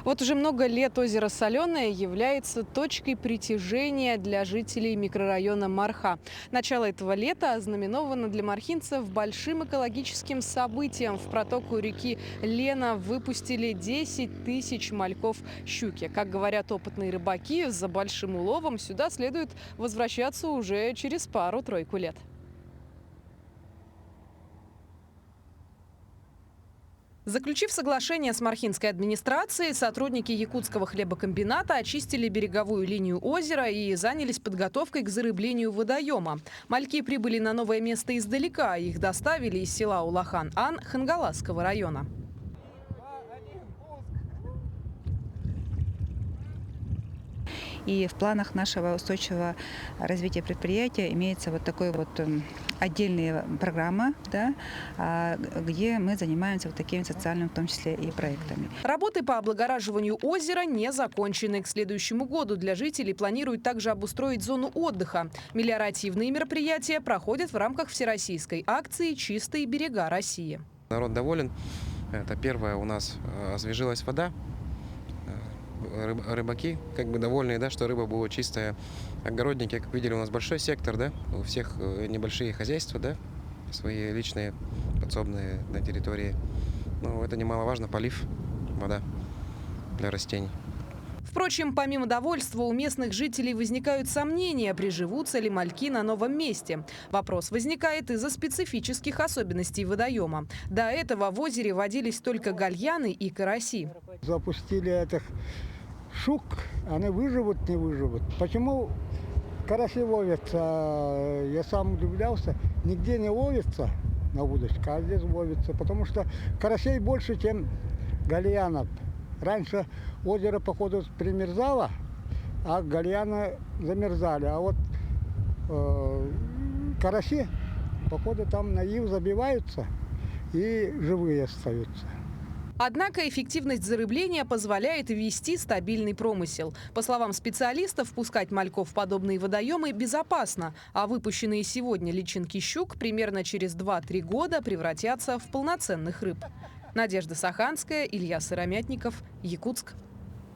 Вот уже много лет озеро Соленое является точкой притяжения для жителей микрорайона Марха. Начало этого лета ознаменовано для мархинцев большим экологическим событием. В протоку реки Лена выпустили 10 тысяч мальков щуки. Как говорят опытные рыбаки, за большим уловом сюда следует возвращаться уже через пару-тройку лет. Заключив соглашение с Мархинской администрацией, сотрудники Якутского хлебокомбината очистили береговую линию озера и занялись подготовкой к зарыблению водоема. Мальки прибыли на новое место издалека. Их доставили из села Улахан-Ан Хангаласского района. И в планах нашего устойчивого развития предприятия имеется вот такой вот отдельная программа, да, где мы занимаемся вот такими социальными, в том числе и проектами. Работы по облагораживанию озера не закончены. К следующему году для жителей планируют также обустроить зону отдыха. Мелиоративные мероприятия проходят в рамках всероссийской акции «Чистые берега России». Народ доволен. Это первое, у нас освежилась вода. Рыбаки как бы довольны, да, что рыба была чистая. Огородники, как видели, у нас большой сектор, да, у всех небольшие хозяйства, да, свои личные подсобные на территории. Но это немаловажно, полив, вода для растений. Впрочем, помимо довольства, у местных жителей возникают сомнения, приживутся ли мальки на новом месте. Вопрос возникает из-за специфических особенностей водоема. До этого в озере водились только гальяны и караси. Запустили этих щук, они выживут, не выживут. Почему караси ловятся? Я сам удивлялся, нигде не ловится на удочку, а здесь ловится, потому что карасей больше, чем гальянов. Раньше озеро, походу, примерзало, а гальяны замерзали. А вот караси, походу, там на ив забиваются и живые остаются. Однако эффективность зарыбления позволяет вести стабильный промысел. По словам специалистов, пускать мальков в подобные водоемы безопасно, а выпущенные сегодня личинки щук примерно через 2-3 года превратятся в полноценных рыб. Надежда Саханская, Илья Сыромятников, Якутск.